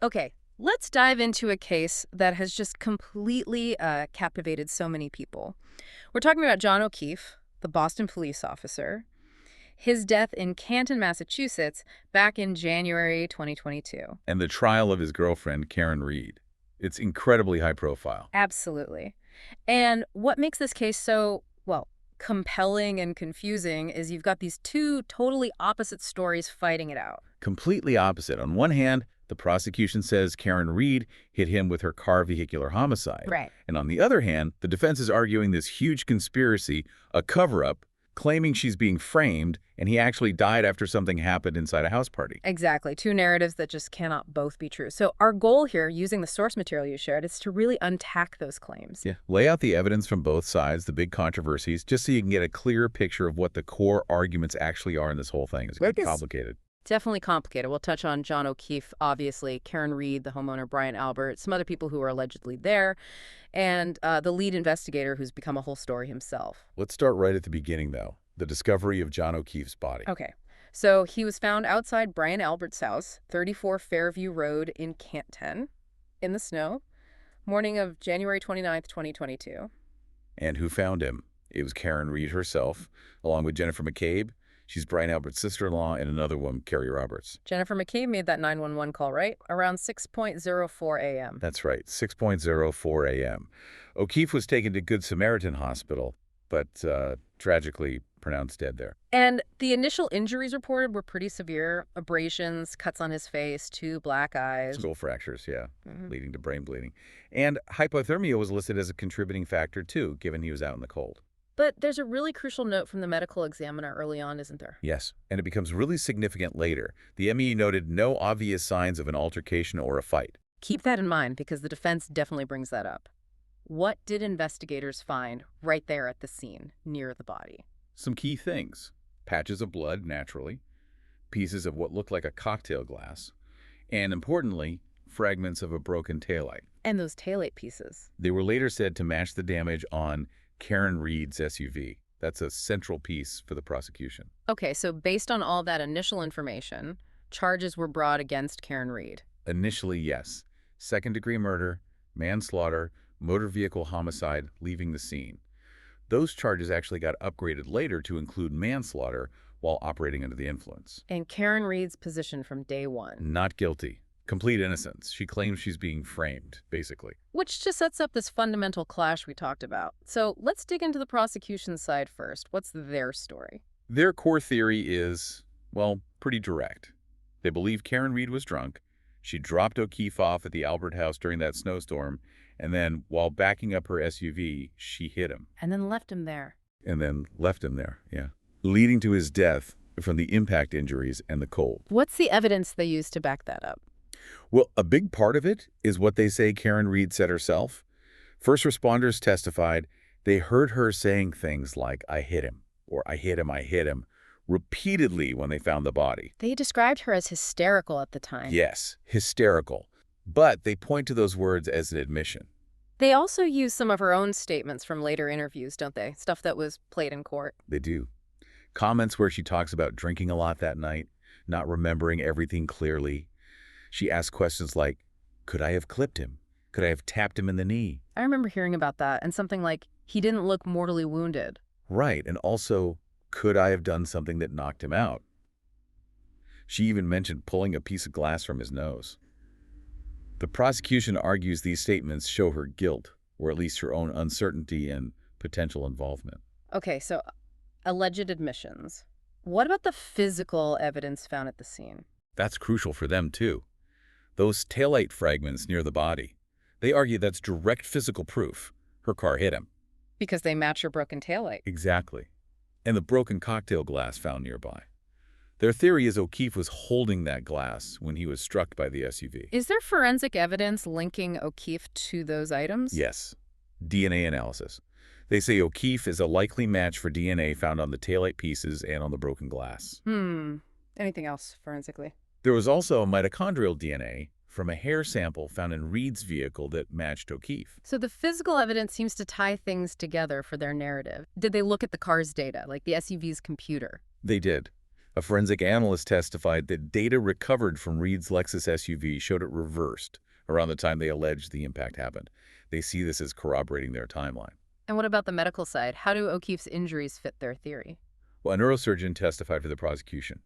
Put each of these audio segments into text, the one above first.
Okay, let's dive into a case that has just completely captivated so many people. We're talking about John O'Keefe, the Boston police officer, his death in Canton, Massachusetts, back in January 2022. And the trial of his girlfriend, Karen Reed. It's incredibly high profile. Absolutely. And what makes this case so, well, compelling and confusing is you've got these two totally opposite stories fighting it out. Completely opposite. On one hand, the prosecution says Karen Reed hit him with her car vehicular homicide. Right. And on the other hand, the defense is arguing this huge conspiracy, a cover-up, claiming she's being framed, and he actually died after something happened inside a house party. Exactly. Two narratives that just cannot both be true. So our goal here, using the source material you shared, is to really untack those claims. Yeah. Lay out the evidence from both sides, the big controversies, just so you can get a clearer picture of what the core arguments actually are in this whole thing. It's complicated. Definitely complicated. We'll touch on John O'Keefe, obviously, Karen Reed, the homeowner, Brian Albert, some other people who were allegedly there, and the lead investigator who's become a whole story himself. Let's start right at the beginning, though. The discovery of John O'Keefe's body. Okay. So he was found outside Brian Albert's house, 34 Fairview Road in Canton, in the snow, morning of January 29th, 2022. And who found him? It was Karen Reed herself, along with Jennifer McCabe. She's Brian Albert's sister-in-law, and another woman, Carrie Roberts. Jennifer McCabe made that 911 call, right? Around 6:04 a.m. That's right, 6:04 a.m. O'Keefe was taken to Good Samaritan Hospital, but tragically pronounced dead there. And the initial injuries reported were pretty severe. Abrasions, cuts on his face, two black eyes. Skull fractures, yeah, leading to brain bleeding. And hypothermia was listed as a contributing factor, too, given he was out in the cold. But there's a really crucial note from the medical examiner early on, isn't there? Yes, and it becomes really significant later. The ME noted no obvious signs of an altercation or a fight. Keep that in mind because the defense definitely brings that up. What did investigators find right there at the scene, near the body? Some key things. Patches of blood, naturally. Pieces of what looked like a cocktail glass. And importantly, fragments of a broken taillight. And those taillight pieces. They were later said to match the damage on Karen Reed's SUV. That's a central piece for the prosecution. Okay, so based on all that initial information, charges were brought against Karen Reed. Initially, yes. Second-degree murder, manslaughter, motor vehicle homicide, leaving the scene. Those charges actually got upgraded later to include manslaughter while operating under the influence. And Karen Reed's position from day one. Not guilty. Complete innocence. She claims she's being framed, basically. Which just sets up this fundamental clash we talked about. So let's dig into the prosecution's side first. What's their story? Their core theory is, well, pretty direct. They believe Karen Reed was drunk. She dropped O'Keefe off at the Albert house during that snowstorm, and then, while backing up her SUV, she hit him. And then left him there. Yeah. Leading to his death from the impact injuries and the cold. What's the evidence they used to back that up? Well, a big part of it is what they say Karen Reed said herself. First responders testified they heard her saying things like, "I hit him," or "I hit him," repeatedly when they found the body. They described her as hysterical at the time. Yes, hysterical. But they point to those words as an admission. They also use some of her own statements from later interviews, don't they? Stuff that was played in court. They do. Comments where she talks about drinking a lot that night, not remembering everything clearly. She asks questions like, could I have clipped him? Could I have tapped him in the knee? I remember hearing about that, and something like, he didn't look mortally wounded. Right, and also, could I have done something that knocked him out? She even mentioned pulling a piece of glass from his nose. The prosecution argues these statements show her guilt, or at least her own uncertainty and potential involvement. Okay, so alleged admissions. What about the physical evidence found at the scene? That's crucial for them, too. Those taillight fragments near the body. They argue that's direct physical proof. Her car hit him. Because they match her broken taillight. Exactly. And the broken cocktail glass found nearby. Their theory is O'Keefe was holding that glass when he was struck by the SUV. Is there forensic evidence linking O'Keefe to those items? Yes. DNA analysis. They say O'Keefe is a likely match for DNA found on the taillight pieces and on the broken glass. Anything else forensically? There was also mitochondrial DNA from a hair sample found in Reed's vehicle that matched O'Keefe. So the physical evidence seems to tie things together for their narrative. Did they look at the car's data, like the SUV's computer? They did. A forensic analyst testified that data recovered from Reed's Lexus SUV showed it reversed around the time they alleged the impact happened. They see this as corroborating their timeline. And what about the medical side? How do O'Keefe's injuries fit their theory? Well, a neurosurgeon testified for the prosecution.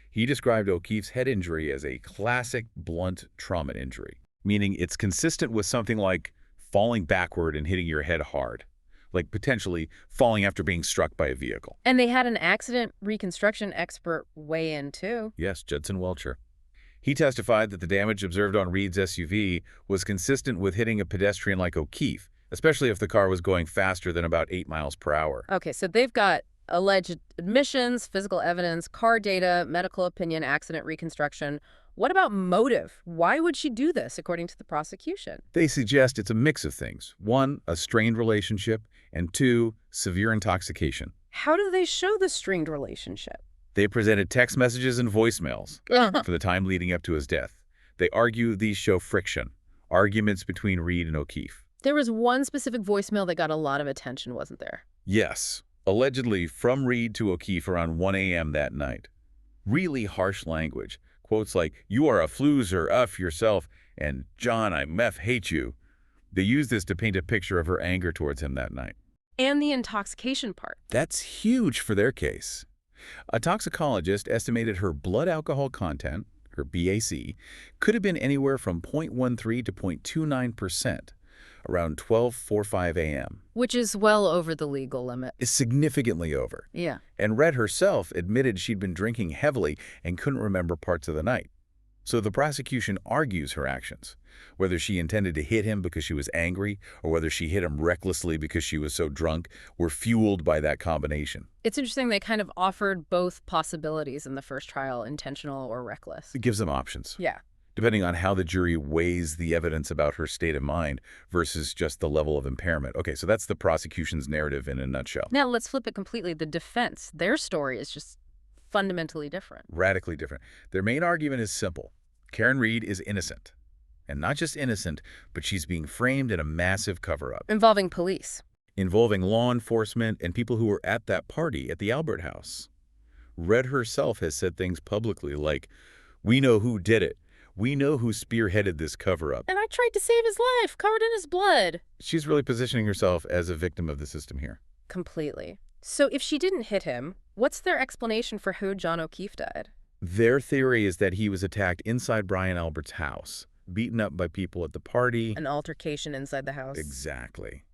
He described O'Keefe's head injury as a classic blunt trauma injury, meaning it's consistent with something like falling backward and hitting your head hard, like potentially falling after being struck by a vehicle. And they had an accident reconstruction expert weigh in, too. Yes, Judson Welcher. He testified that the damage observed on Reed's SUV was consistent with hitting a pedestrian like O'Keefe, especially if the car was going faster than about 8 miles per hour. Okay, so they've got alleged admissions, physical evidence, car data, medical opinion, accident reconstruction. What about motive? Why would she do this, according to the prosecution? They suggest it's a mix of things. One, a strained relationship, and two, severe intoxication. How do they show the strained relationship? They presented text messages and voicemails for the time leading up to his death. They argue these show friction, arguments between Reed and O'Keefe. There was one specific voicemail that got a lot of attention, wasn't there? Yes, allegedly from Reed to O'Keefe around 1 a.m. that night. Really harsh language. Quotes like, "You are a floozer, F yourself," and "John, I meth hate you." They used this to paint a picture of her anger towards him that night. And the intoxication part. That's huge for their case. A toxicologist estimated her blood alcohol content, her BAC, could have been anywhere from 0.13 to 0.29%, around 12:45 a.m. Which is well over the legal limit. Is significantly over. Yeah. And Red herself admitted she'd been drinking heavily and couldn't remember parts of the night. So the prosecution argues her actions, whether she intended to hit him because she was angry or whether she hit him recklessly because she was so drunk, were fueled by that combination. It's interesting they kind of offered both possibilities in the first trial, intentional or reckless. It gives them options, Yeah. depending on how the jury weighs the evidence about her state of mind versus just the level of impairment. Okay, so that's the prosecution's narrative in a nutshell. Now let's flip it completely. The defense, their story is just fundamentally different. Radically different. Their main argument is simple. Karen Reed is innocent. And not just innocent, but she's being framed in a massive cover-up. Involving police. Involving law enforcement and people who were at that party at the Albert House. Red herself has said things publicly like, "We know who did it. We know who spearheaded this cover-up." And I tried to save his life, covered in his blood. She's really positioning herself as a victim of the system here. Completely. So if she didn't hit him, what's their explanation for how John O'Keefe died? Their theory is that he was attacked inside Brian Albert's house, beaten up by people at the party. An altercation inside the house. Exactly.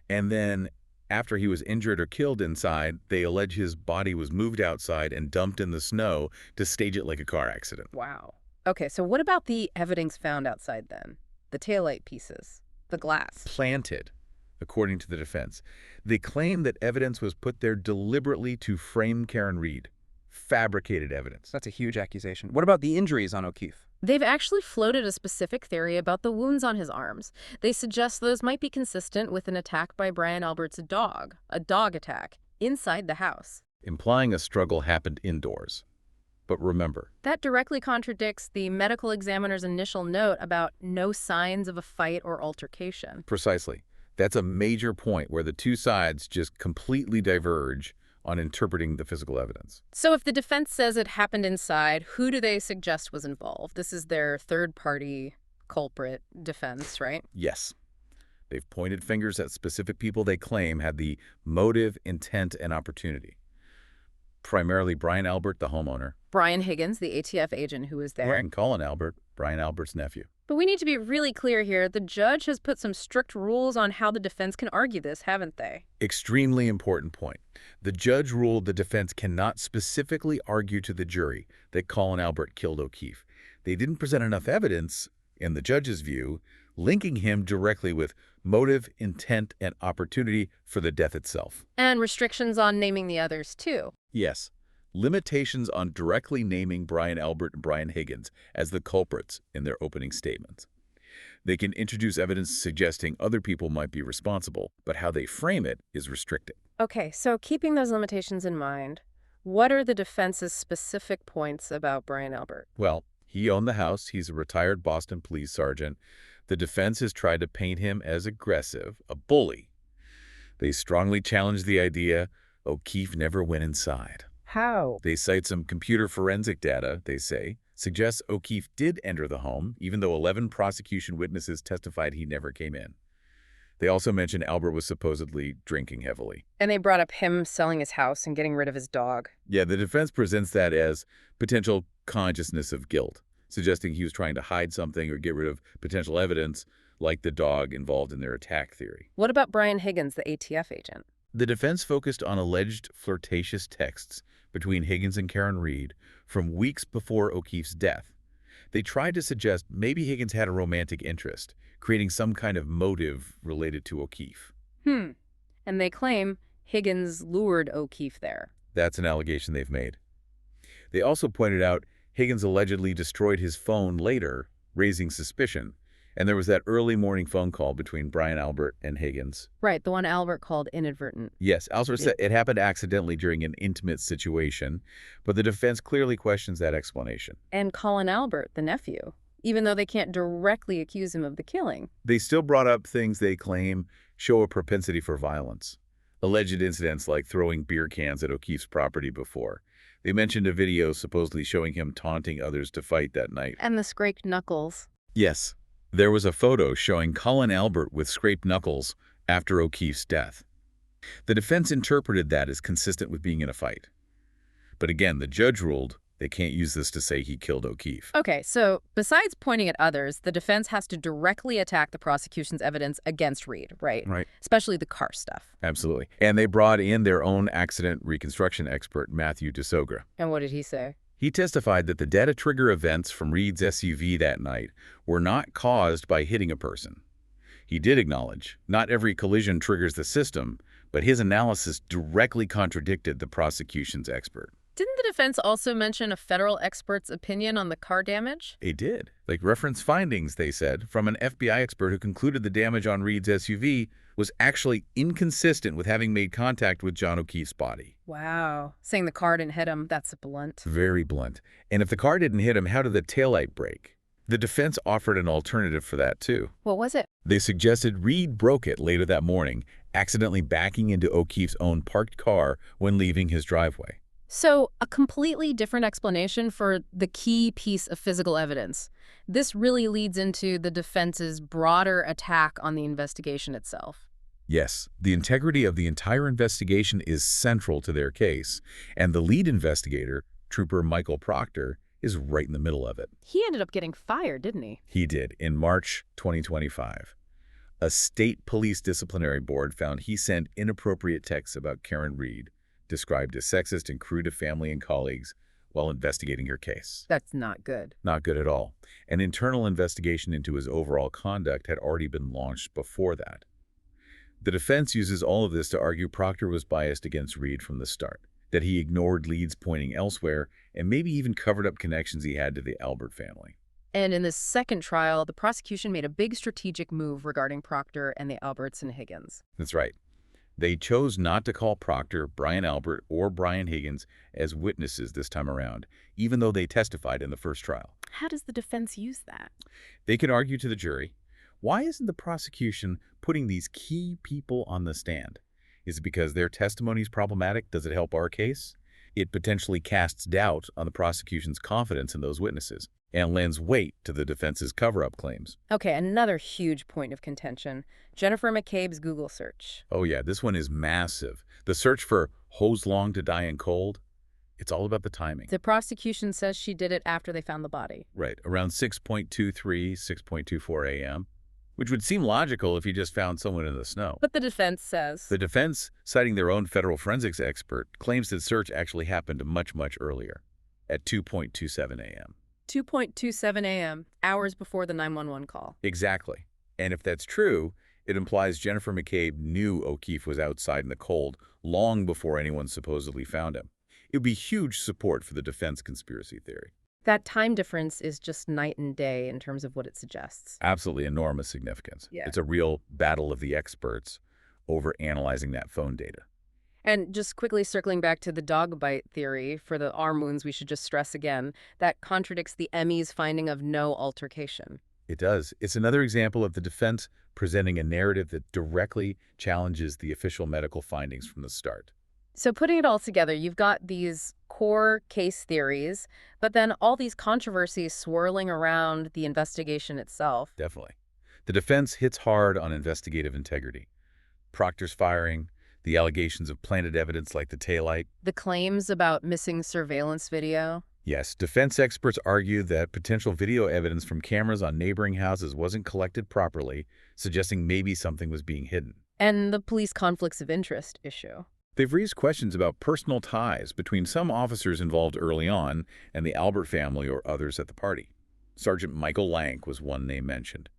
And then, after he was injured or killed inside, they allege his body was moved outside and dumped in the snow to stage it like a car accident. Wow. Okay, so what about the evidence found outside then? The taillight pieces, the glass. Planted, according to the defense. They claim that evidence was put there deliberately to frame Karen Reed. Fabricated evidence. That's a huge accusation. What about the injuries on O'Keefe? They've actually floated a specific theory about the wounds on his arms. They suggest those might be consistent with an attack by Brian Albert's dog, a dog attack, inside the house. Implying a struggle happened indoors. But remember, That directly contradicts the medical examiner's initial note about no signs of a fight or altercation. precisely, that's a major point where the two sides just completely diverge on interpreting the physical evidence. So if the defense says it happened inside, who do they suggest was involved? This is their third-party culprit defense, right? Yes. They've pointed fingers at specific people they claim had the motive, intent, and opportunity. Primarily Brian Albert, the homeowner, Brian Higgins, the ATF agent who was there. and Colin Albert, Brian Albert's nephew. But we need to be really clear here. The judge has put some strict rules on how the defense can argue this, haven't they? Extremely important point. The judge ruled the defense cannot specifically argue to the jury that Colin Albert killed O'Keefe. They didn't present enough evidence, in the judge's view, linking him directly with motive, intent, and opportunity for the death itself. And restrictions on naming the others, too. Yes, limitations on directly naming Brian Albert and Brian Higgins as the culprits in their opening statements. They can introduce evidence suggesting other people might be responsible, but how they frame it is restricted. Okay, so keeping those limitations in mind, what are the defense's specific points about Brian Albert? Well, he owned the house. He's a retired Boston police sergeant. The defense has tried to paint him as aggressive, a bully. They strongly challenge the idea O'Keefe never went inside. How? They cite some computer forensic data, they say, suggests O'Keefe did enter the home, even though 11 prosecution witnesses testified he never came in. They also mention Albert was supposedly drinking heavily. And they brought up him selling his house and getting rid of his dog. Yeah, the defense presents that as potential consciousness of guilt, suggesting he was trying to hide something or get rid of potential evidence, like the dog involved in their attack theory. What about Brian Higgins, the ATF agent? The defense focused on alleged flirtatious texts between Higgins and Karen Reed from weeks before O'Keefe's death. They tried to suggest maybe Higgins had a romantic interest, creating some kind of motive related to O'Keefe. And they claim Higgins lured O'Keefe there. That's an allegation they've made. They also pointed out Higgins allegedly destroyed his phone later, raising suspicion. And there was that early morning phone call between Brian Albert and Higgins. Right, the one Albert called inadvertent. Yes, Albert said it happened accidentally during an intimate situation, but the defense clearly questions that explanation. And Colin Albert, the nephew, even though they can't directly accuse him of the killing. They still brought up things they claim show a propensity for violence. Alleged incidents like throwing beer cans at O'Keefe's property before. They mentioned a video supposedly showing him taunting others to fight that night. And the scraped knuckles. Yes. There was a photo showing Colin Albert with scraped knuckles after O'Keefe's death. The defense interpreted that as consistent with being in a fight. But again, the judge ruled they can't use this to say he killed O'Keefe. Okay, so besides pointing at others, the defense has to directly attack the prosecution's evidence against Reed, right? Right. Especially the car stuff. Absolutely. And they brought in their own accident reconstruction expert, Matthew DeSogra. And what did he say? He testified that the data trigger events from Reed's SUV that night were not caused by hitting a person. He did acknowledge not every collision triggers the system, but his analysis directly contradicted the prosecution's expert. Didn't the defense also mention a federal expert's opinion on the car damage? They did. Like reference findings, they said, from an FBI expert who concluded the damage on Reed's SUV was actually inconsistent with having made contact with John O'Keefe's body. Wow. Saying the car didn't hit him, that's blunt. Very blunt. And if the car didn't hit him, how did the taillight break? The defense offered an alternative for that, too. What was it? They suggested Reed broke it later that morning, accidentally backing into O'Keefe's own parked car when leaving his driveway. So, a completely different explanation for the key piece of physical evidence. This really leads into the defense's broader attack on the investigation itself. Yes, the integrity of the entire investigation is central to their case, and the lead investigator, Trooper Michael Proctor, is right in the middle of it. He ended up getting fired, didn't he? He did, in March 2025. A state police disciplinary board found he sent inappropriate texts about Karen Reed, described as sexist and crude to family and colleagues, while investigating her case. That's not good. Not good at all. An internal investigation into his overall conduct had already been launched before that. The defense uses all of this to argue Proctor was biased against Reed from the start, that he ignored leads pointing elsewhere, and maybe even covered up connections he had to the Albert family. And in this second trial, the prosecution made a big strategic move regarding Proctor and the Alberts and Higgins. That's right. They chose not to call Proctor, Brian Albert, or Brian Higgins as witnesses this time around, even though they testified in the first trial. How does the defense use that? They can argue to the jury, why isn't the prosecution putting these key people on the stand? Is it because their testimony is problematic? Does it help our case? It potentially casts doubt on the prosecution's confidence in those witnesses and lends weight to the defense's cover-up claims. Okay, another huge point of contention. Jennifer McCabe's Google search. Oh yeah, this one is massive. The search for "hose long to die in cold," it's all about the timing. The prosecution says she did it after they found the body. Right, around 6:23, 6:24 a.m., which would seem logical if you just found someone in the snow. But the defense says... The defense, citing their own federal forensics expert, claims that search actually happened much, much earlier, at 2:27 a.m. 2:27 a.m., hours before the 911 call. Exactly. And if that's true, it implies Jennifer McCabe knew O'Keefe was outside in the cold long before anyone supposedly found him. It would be huge support for the defense conspiracy theory. That time difference is just night and day in terms of what it suggests. Absolutely enormous significance. Yeah. It's a real battle of the experts over analyzing that phone data. And just quickly circling back to the dog bite theory for the arm wounds, we should just stress again, that contradicts the ME's finding of no altercation. It does. It's another example of the defense presenting a narrative that directly challenges the official medical findings from the start. So putting it all together, you've got these core case theories, but then all these controversies swirling around the investigation itself. Definitely. The defense hits hard on investigative integrity. Proctor's firing, the allegations of planted evidence like the taillight. The claims about missing surveillance video. Yes, defense experts argue that potential video evidence from cameras on neighboring houses wasn't collected properly, suggesting maybe something was being hidden. And the police conflicts of interest issue. They've raised questions about personal ties between some officers involved early on and the Albert family or others at the party. Sergeant Michael Lank was one name mentioned.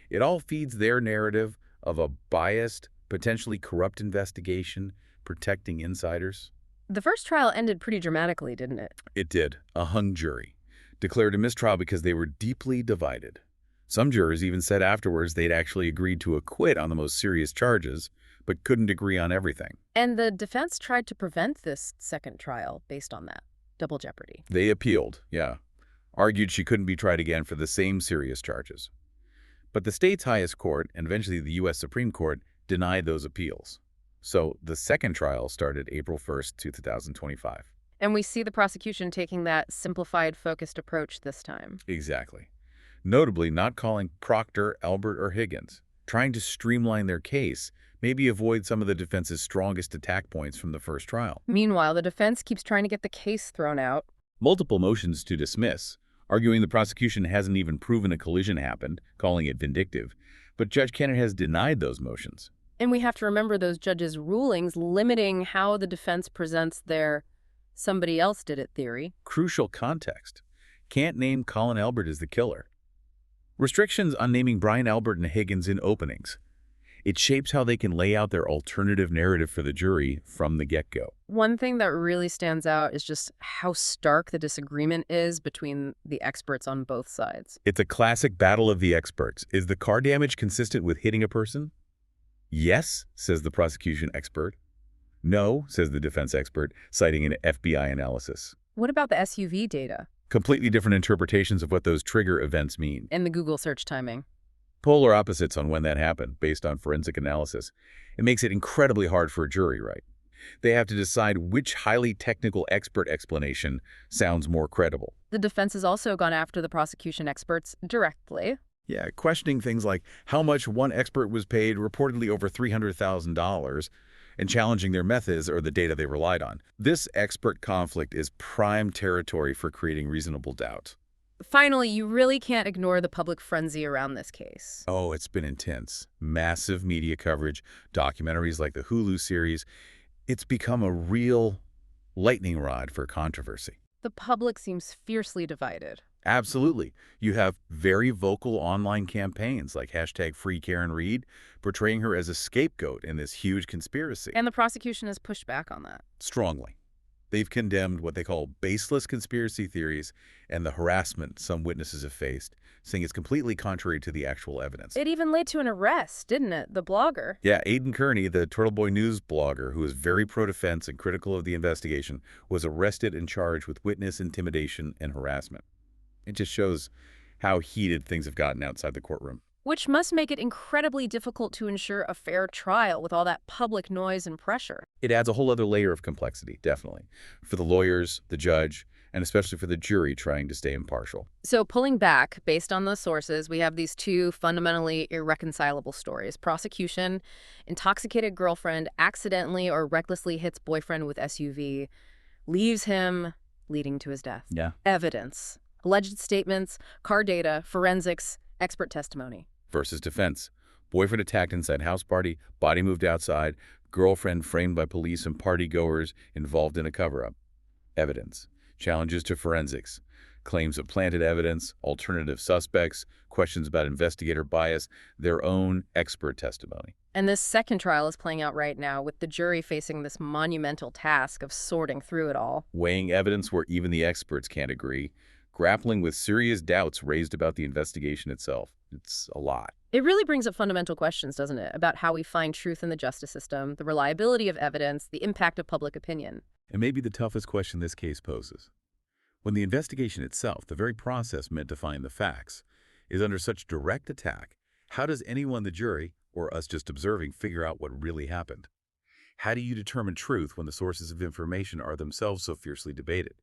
It all feeds their narrative of a biased, potentially corrupt investigation protecting insiders. The first trial ended pretty dramatically, didn't it? It did. A hung jury declared a mistrial because they were deeply divided. Some jurors even said afterwards they'd actually agreed to acquit on the most serious charges, but couldn't agree on everything. And the defense tried to prevent this second trial based on that. Double jeopardy. They appealed, yeah. Argued she couldn't be tried again for the same serious charges. But the state's highest court, and eventually the U.S. Supreme Court, denied those appeals. So the second trial started April 1st, 2025. And we see the prosecution taking that simplified, focused approach this time. Exactly. Notably not calling Proctor, Albert, or Higgins, trying to streamline their case, maybe avoid some of the defense's strongest attack points from the first trial. Meanwhile, the defense keeps trying to get the case thrown out. Multiple motions to dismiss, arguing the prosecution hasn't even proven a collision happened, calling it vindictive. But Judge Kennett has denied those motions. And we have to remember those judges' rulings limiting how the defense presents their somebody else did it theory. Crucial context. Can't name Colin Albert as the killer. Restrictions on naming Brian Albert and Higgins in openings. It shapes how they can lay out their alternative narrative for the jury from the get-go. One thing that really stands out is just how stark the disagreement is between the experts on both sides. It's a classic battle of the experts. Is the car damage consistent with hitting a person? Yes, says the prosecution expert. No, says the defense expert, citing an FBI analysis. What about the SUV data? Completely different interpretations of what those trigger events mean. And the Google search timing? Polar opposites on when that happened, based on forensic analysis. It makes it incredibly hard for a jury, right? They have to decide which highly technical expert explanation sounds more credible. The defense has also gone after the prosecution experts directly. Yeah, questioning things like how much one expert was paid, reportedly over $300,000, and challenging their methods or the data they relied on. This expert conflict is prime territory for creating reasonable doubt. Finally, you really can't ignore the public frenzy around this case. Oh, it's been intense. Massive media coverage, documentaries like the Hulu series. It's become a real lightning rod for controversy. The public seems fiercely divided. Absolutely. You have very vocal online campaigns like #FreeKarenReed portraying her as a scapegoat in this huge conspiracy. And the prosecution has pushed back on that. Strongly. They've condemned what they call baseless conspiracy theories and the harassment some witnesses have faced, saying it's completely contrary to the actual evidence. It even led to an arrest, didn't it? The blogger. Yeah, Aidan Kearney, the Turtle Boy News blogger, who is very pro-defense and critical of the investigation, was arrested and charged with witness intimidation and harassment. It just shows how heated things have gotten outside the courtroom. Which must make it incredibly difficult to ensure a fair trial with all that public noise and pressure. It adds a whole other layer of complexity, definitely, for the lawyers, the judge, and especially for the jury trying to stay impartial. So pulling back, based on those sources, we have these two fundamentally irreconcilable stories. Prosecution, intoxicated girlfriend accidentally or recklessly hits boyfriend with SUV, leaves him, leading to his death. Yeah. Evidence, alleged statements, car data, forensics, expert testimony. Versus defense. Boyfriend attacked inside house party, body moved outside, girlfriend framed by police and partygoers involved in a cover-up. Evidence. Challenges to forensics. Claims of planted evidence, alternative suspects, questions about investigator bias, their own expert testimony. And this second trial is playing out right now, with the jury facing this monumental task of sorting through it all. Weighing evidence where even the experts can't agree, grappling with serious doubts raised about the investigation itself. It's a lot. It really brings up fundamental questions, doesn't it, about how we find truth in the justice system, the reliability of evidence, the impact of public opinion. And maybe the toughest question this case poses. When the investigation itself, the very process meant to find the facts, is under such direct attack, how does anyone, the jury, or us just observing, figure out what really happened? How do you determine truth when the sources of information are themselves so fiercely debated?